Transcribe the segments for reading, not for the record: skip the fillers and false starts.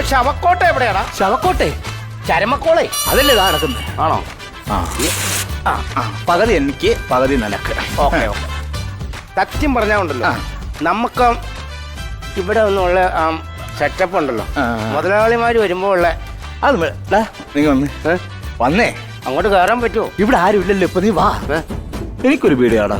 ശവക്കോട്ട എവിടെയാടാ? ശവക്കോട്ടെ ചരമക്കോളെ അതല്ലേ ഇതാ നടക്കുന്നത്. ആണോ? പകുതി എനിക്ക് പകുതി നിനക്ക്. Okay okay. സത്യം പറഞ്ഞാണ്ടല്ലോ, നമുക്ക് ഇവിടെ ഒന്നുള്ള സെറ്റപ്പ് ഉണ്ടല്ലോ, മുതലാളിമാര് വരുമ്പോ ഉള്ള അത് നീ വന്നേ അങ്ങോട്ട് കയറാൻ പറ്റുമോ? ഇവിടെ ആരും ഇല്ലല്ലോ ഇപ്പൊ. നീ വാ, എനിക്കൊരു പേടിയാടാ.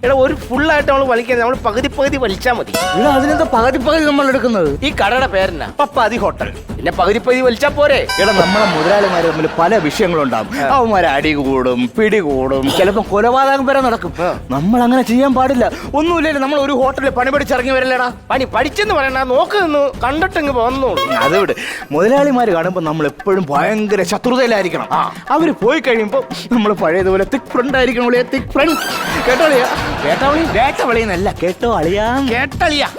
എടാ, ഒരു ഫുള്ളായിട്ട് നമ്മൾ വലിക്കുന്നത്, നമ്മൾ പകുതി പകുതി വലിച്ചാൽ മതി. ഇവിടെ അതിനെന്താ പകുതി പകുതി നമ്മൾ എടുക്കുന്നത്? ഈ കടയുടെ പേരെന്നാ? പപ്പാതി ഹോട്ടൽ. പിന്നെ പകുതി പകുതി വലിച്ചാ പോരെ? ഇവിടെ നമ്മളെ മുതലാളിമാര് തമ്മിൽ പല വിഷയങ്ങളുണ്ടാവും. അവന്മാരെ അടി കൂടും, പിടി കൂടും, ചിലപ്പോ കൊലപാതകം വരെ നടക്കും. നമ്മൾ അങ്ങനെ ചെയ്യാൻ പാടില്ല. ഒന്നുമില്ലല്ലോ, നമ്മൾ ഒരു ഹോട്ടലിൽ പണി പഠിച്ചിറങ്ങി വരല്ലേടാ. പണി പഠിച്ചെന്ന് പറയണ്ട, നോക്ക് നിന്ന് കണ്ടിട്ടിങ്ങ് പോന്നു. അതുകൊണ്ട് മുതലാളിമാര് കാണുമ്പോ നമ്മൾ എപ്പോഴും ഭയങ്കര ശത്രുതയിലായിരിക്കണം. അവര് പോയി കഴിയുമ്പോ നമ്മൾ പഴയതുപോലെ തിക് ഫ്രണ്ട് ആയിരിക്കണം. Thick friend. കേട്ടോളിയാ? കേട്ടവളിന്നല്ല, കേട്ടോ അളിയാ. കേട്ടളിയാ.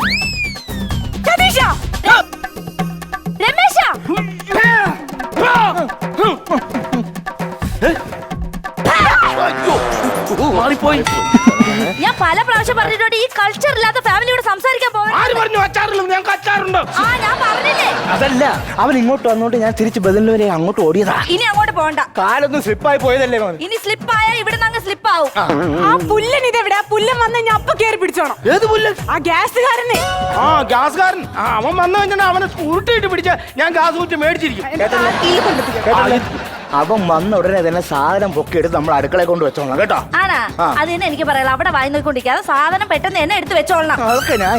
മാറിപ്പോയി. ഞാൻ പല പ്രാവശ്യം പറഞ്ഞിട്ടുണ്ട് ഈ കൾച്ചർ ഇല്ലാത്ത ഫാമിലിയോട് സംസാരിക്കാൻ പോകാൻ. ഞാൻ പറഞ്ഞില്ലേ? അതല്ല, അവൻ ഇങ്ങോട്ട് വന്നോണ്ട് ഞാൻ തിരിച്ച് ബദലിന് അങ്ങോട്ട് ഓടിയതാ. ഇനി അങ്ങോട്ട് പോകണ്ട. കാലൊന്നും സ്ലിപ്പായി പോയതല്ലേ. ഇനി സ്ലിപ്പ് ആയാൽ ഇവിടെ നിന്ന് സ്ലിപ്പ് ആവും. ആ പുല്ലൻ ഇതെവിടെ? പുല്ലൻ വന്ന് ഞാൻ അപ്പൊ കയറി പിടിച്ചോണം. ഏത് പുല്ലൻ? ആ ഗ്യാസുകാരനെ. ഗ്യാസുകാരൻ. അവൻ വന്നു കഴിഞ്ഞാൽ അവനെ ഉരുട്ടിയിട്ട് പിടിച്ച ഞാൻ ഗ്യാസ് കുറ്റി മേടിച്ചിരിക്കും. അവൻ വന്ന ഉടനെ തന്നെ സാധനം പൊക്കിയെടുത്ത് നമ്മൾ അടുക്കളയെ കൊണ്ട് വെച്ചോളാം കേട്ടോ. ആണാ? അത് തന്നെ എനിക്ക് പറയാം. അവിടെ വായി നോക്കിക്കൊണ്ടിരിക്കാതെ സാധനം പെട്ടെന്ന് തന്നെ എടുത്ത് വെച്ചോളണം. അതൊക്കെ ഞാൻ